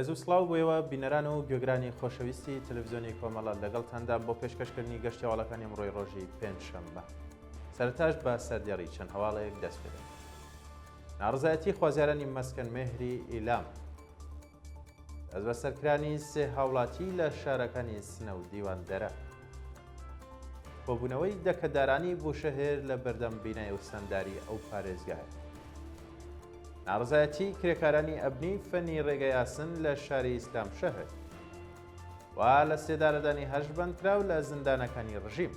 ڕێز و سڵاو بۆیەوە بینەران و گوێگرانی خۆشەویستی تەلەڤیزیۆنی کۆمەڵە لەگەڵتاندا بۆ پێشکەشکردنی گەشتیاوالەکانی ئەمڕۆی ڕۆژی پێنجشەممە. سەرەتاش بە سەردێڕی چەند هەواڵەیەک دەست پێدەین. ناڕزایەتی خوازیارانی مەسکەن مێهری ئیلام، دەست بە سەرکرانی سێ هاوڵاتی لە شارەکانی سنە و دیواندەرە، کۆبوونەوەی دەکەدارانی بوشەهێر لە بەردەم بینایی و سەنداری ئەو پارێزگایە، ناڕزایەتی کرێکارانی ئەبنی فەنی ڕێگە یاسن لە شاری ئیسلام شەهر و لە سێدارەدانی هەژبەندکراو لە زیندانەکانی ڕژیم.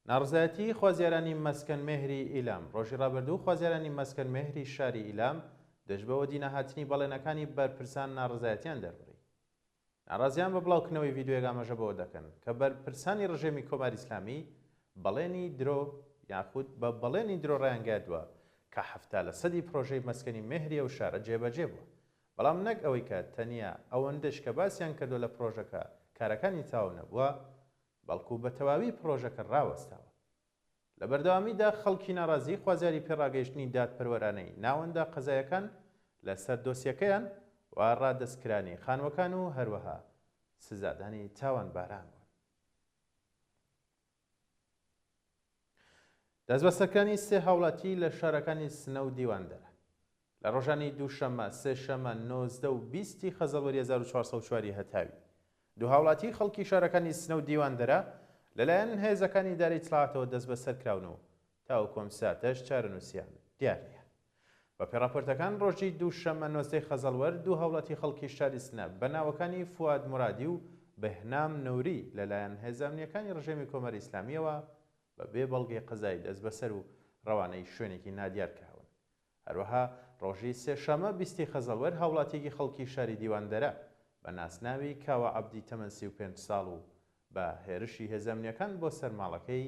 ناڕزایەتی خوازیارانی مەسکەن مێهری ئیلام. ڕۆژی ڕابردوو خوازیارانی مەسکەن مێهری شاری ئیلام دەژبەوە دینەهاتنی بەڵێنەکانی بەرپرسان ناڕزایەتیان دەربڕی. ناڕازیان بە بڵاوکردنەوەی ڤیدیۆیەک ئاماژەبەوە دەکەن کە بەرپرسانی ڕژێمی کۆماری ئیسلامی بەڵێنی درۆ یاخود بە بەڵێنی درۆ ڕایانگایدووە کە 70% پرۆژەی مەسکەنی مێهری ئەو شارە جێبەجێ بووە، بەڵام نەک ئەوەی کە تەنیا ئەوەندەش کە باسییان کردو لە پرۆژەکە کارەکانی تاو نەبووە، بەڵکو بە تەواوی پرۆژەکە ڕاوەستاوە. لە بەردەوامیدا خەڵکی ناڕازی خوازیاری پێڕاگەیشتنی دادپەروەرانەی ناوەندە قەزایەکان لەسەر دۆسیەکەیان و ڕادەستکرانی خانووەکان و هەروەها سزادانی تاوان باران بوون. دەست بە سەرکردنی سێ هاوڵاتی لە شارەکانی سنە و دیواندەرە لە ڕۆژانی دووشەممە، سێشەممە، 19 و 20 خەزەڵوەری 1404 هەتاوی دوو هاوڵاتی خەڵکی شارەکانی سنە و دیواندەرە لەلایەن هێزەکانی دارایی اطلاعاتەوە دەست بەسەر کراون و تاو کۆمساتەش چارەنووسیان دیارە. بە پێڕاپۆرتەکان ڕۆژی دووشەممە 19 خەزەڵوەر دوو هاوڵاتی خەڵکی شاری سنە بە ناوەکانی فواد مورادی و بەهنام نەوری لەلایەن هێزە ئەمنیەکانی ڕژێمی کۆمەری ئیسلامیەوە بە بێ بەڵگەی قەزایی دەست بەسەر و ڕەوانەی شوێنێکی نادیار کراون. هەروەها ڕۆژی سێشەممە 20 خەزەڵوەر هاوڵاتێکی خەڵکی شاری دیواندەرە بە ناسناوی کاوە عەبدی تەمەن 35 ساڵ و بە هێرشی هێزە ئەمنیەکان بۆ سەر ماڵەکەی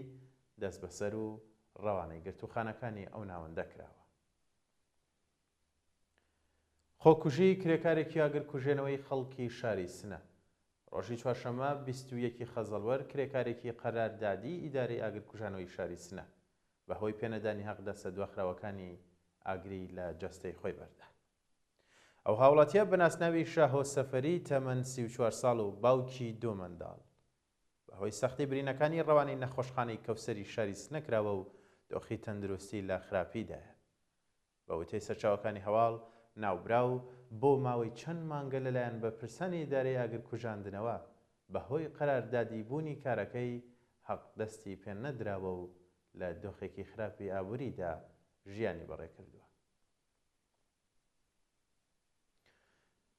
دەست بەسەر و ڕەوانەی گرتوخانەکانی ئەو ناوەندە کراوە. خۆکوژی کرێکارێکی ئاگرکوژێنەوەی خەڵکی شاری سنە. ڕۆژی چوارشەممە 21 خەزەڵوەر کرێکارێکی قەراردادی ئیدارەی ئاگرکوژانەوەی شاری سنە بەهۆی پێنەدانی حەقدەستە دواخراوەکانی ئاگری لە جەستەی خۆی بەردا. ئەو هاوڵاتیە بە ناسناوی شاهۆ سەفەری تەمەن 34 ساڵ و باوکی دوو منداڵ بەهۆی سەختی برینەکانی ڕەوانی نەخۆشخانەی کەوسەری شاری سنە کراوە و دۆخی تەندروستی لە خراپیدایە. بە وتەی سەرچاوەکانی هەواڵ ناوبرا و بۆ ماوەی چەند مانگە لەلایەن بەرپرسانی ئیدارەی ئاگرکوژاندنەوە بەهۆی قەراردادی بوونی کارەکەی حەقدەستی پێ نەدراوە و لە دۆخێکی خراپی ئابووریدا ژیانی بەڕێکردووە.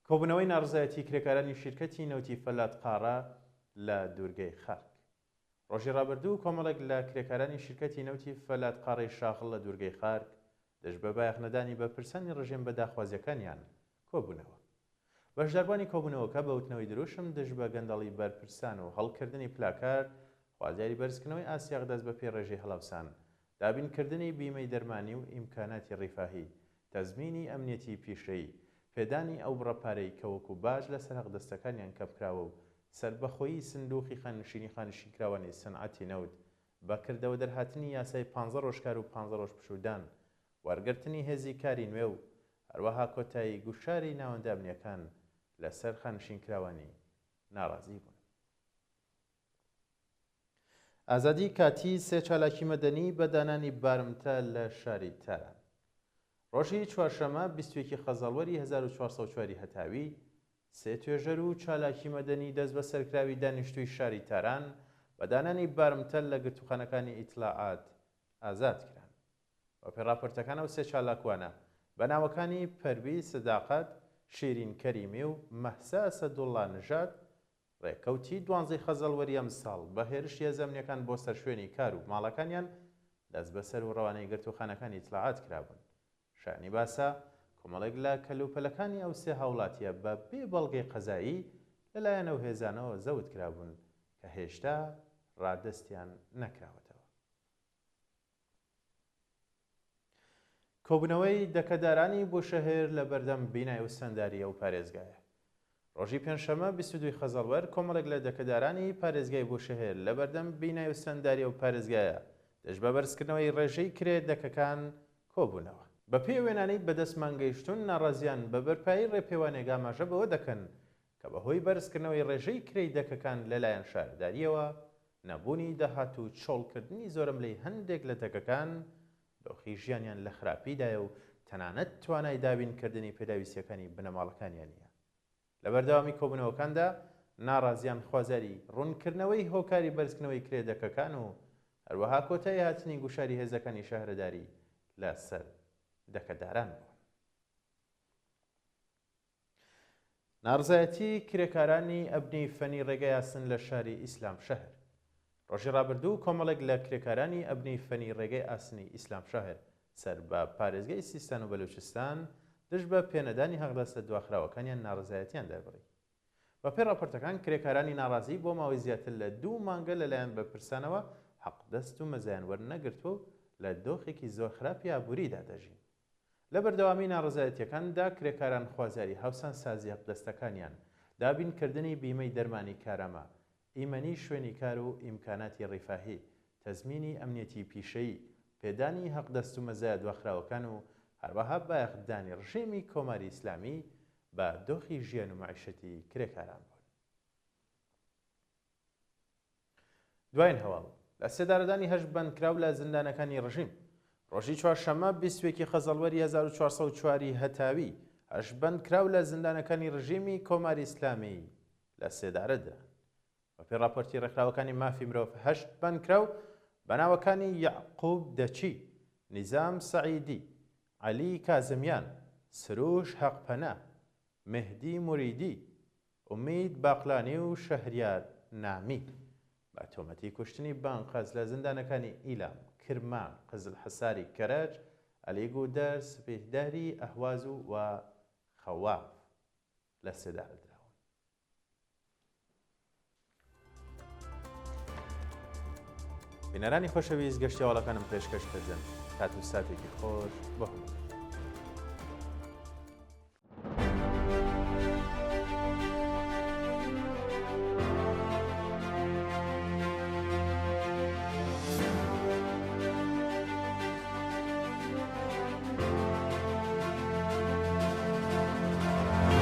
کۆبوونەوەی ناڕزایەتی کرێکارانی شیرکەتی نەوتی فەلات قاڕە لە دوورگەی خارک. ڕۆژی ڕابردوو کۆمەڵێک لە کرێکارانی شیرکەتی نەوتی فەلات قاڕەی شاخڵ لە دوورگەی خارک دەست بە بایەخنەدانی بەرپرسانی ڕژێم بە داخوازیەکانیان کۆبوونەوە. بەشداربوانی کۆبوونەوەکە بە وتنەوەی دروشم دژ بە گەندەڵی بەرپرسان و هەڵکردنی پلاکار، خوازیاری بەرزکردنەوەی ئاسیاق دەست بە پێڕێژەی هەڵاوسان، دابینکردنی بیمەی دەرمانی و ئیمکاناتی ڕیفاهی، تەزمینی ئەمنیەتی پیشەیی، پێدانی ئەو بڕەپارەی کە وەکو باش لەسەر حەقدەستەکانیان کەپکراوە و سەربەخۆیی سندوقی خانشینی خانشینکراوانی سەنعەتی نەوت، بەکردەوە دەرهاتنی یاسای 15 ڕۆژکار و 15 ڕۆژ پشودان، وەرگرتنی هێزی کاری نوێ و هەروەها کۆتایی گوشاری ناوەندە ئەمنیەکان لەسەر خانشینکراوانی ناڕازی بوون. ئازادی کاتی سێ چالاکی مەدەنی بە دانانی بارمتە لە شاری تاران. ڕۆژی چوارشەممە 21 خەزەڵوەری 1404 هەتاوی سێ توێژەر و چالاکی مەدەنی دەست بە سەرکراوی دانیشتووی شاری تاران بە دانانی بارمتە لە گرتوخانەکانی ئیتلاعات ئازاد کران. بە پێڕاپۆرتەکانەوە سێ چالاکوانە بە ناوەکانی پەرویز سەداقەت، شیرین کەریمی و مەحسا ئەسەدوڵڵا نژاد ڕێکەوتی 12 خەزەڵوەری ئەم ساڵ بە هێرشی هێزە ئەمنیەکان بۆ سەر شوێنی کار و ماڵەکانیان دەست بەسەر و ڕەوانەی گرتوخانەکانی ئیتلاعات کرابوون. شانی باسە کۆمەڵێک لە کەلوپەلەکانی ئەو سێ هاوڵاتیە بە بێ بەڵگەی قەزایی لەلایەن ئەو هێزانەوە زەوت کرابوون کە هێشتا ڕادەستیان نەکراوەتەوە. کۆبوونەوەی دەکەدارانی بوشەهێر لە بەردەم بینایی و سەنداری ئەو پارێزگایە. ڕۆژی پێنجشەممە 22 خەزەڵوەر کۆمەڵێک لە دەکەدارانی پارێزگای بۆشەهێر لە بەردەم بینایی و سەنداریە و پارێزگایە دەست بە بەرزکردنەوەی ڕێژەی کرێ دەکەکان کۆبوونەوە. بە پێی وێنانەی بەدەستمان گەیشتون ناڕازیان بە بەرپایی ڕێپێوانێک ئاماژە بەوە دەکەن کە بەهۆی بەرزکردنەوەی ڕێژەی کرێی دەکەکان لەلایەن شارداریەوە نەبوونی داهات و چۆڵکردنی زۆرم لەی هەندێک لە دەکەکان دۆخی ژیانیان لە خراپیدایە و تەنانەت توانای دابینکردنی پێداویستیەکانی بنەماڵەکانیان نیە. لە بەردەوامی کۆبوونەوەکاندا ناڕازیان خوازاری ڕوونکردنەوەی هۆکاری بەرزکردنەوەی کرێ دەکەکان و هەروەها کۆتایی هاتنی گوشاری هێزەکانی شەهرەداری لە سەر دەکەداران بوون. ناڕزایەتی کرێکارانی ئەبنی فەنی ڕێگەی یاسن لە شاری ئیسلام شەهر. ڕۆژی ڕابردوو کۆمەڵێک لە کرێکارانی ئەبنی فەنی ڕێگەی ئاسنی ئیسلام شەهر سەر بە پارێزگای سیستان و بەلوچستان دژ بە پێنەدانی هەڵدەستە دواخراوەکانیان ناڕزایەتیان دەربڕی. بە پێی راپۆرتەکان کرێکارانی ناڕازی بۆ ماوەی زیاتر لە 2 مانگە لەلایەن بەرپرسانەوە حەقدەست و مەزایان وەرنەگرتووە و لە دۆخێکی زۆر خراپی ئابووریدا دەژین. لە بەردەوامی ناڕزایەتیەکاندا کرێکاران خوازاری هاوسان سازی حەقدەستەکانیان، دابینکردنی بیمەی دەرمانی کارامە، ئیمەنی شوێنی کار و ئیمکاناتی ڕیفاهی، تەزمینی ئەمنیەتی پیشەیی، پێدانی حەقدەست و مەزایە دواخراوەکان و هەروەها بایەخدانی ڕژێمی کۆماری ئیسلامی بە دۆخی ژیان و معیشەتی کرێکاران بوون. دوایین هەواڵ لە سێدارەدانی هەشت بەندکراو لە زیندانەکانی ڕژیم. ڕۆژی چوارشەممە 20 خەزەڵوەری 1404 هەتاوی هەشت بەندکراو لە زیندانەکانی ڕژیمی کۆماری ئیسلامی لە سێدارەدا. بە پێی راپۆرتی ڕێکخراوەکانی مافی مرۆڤ هەشت بەندکراو بەناوەکانی یعقوب دەچی، نیزام سەعیدی، عەلی کازمیان، سروش حەقپەنە، مهدی موریدی، ئومید باقلانی و شەهریار نامی بە تۆمەتی کوشتنی بانقەز لە زیندانەکانی ئیلام، کرمان، قزل حەساری کەرەج، ئەلیگودەر، سپێداری ئەهواز و خەواف لە سێدارەدراون. بینەرانی خۆشەویست گەشتیاوەڵەکانم پێشکەش دەدەن کات و ساتێکی خۆش بۆ هەموو.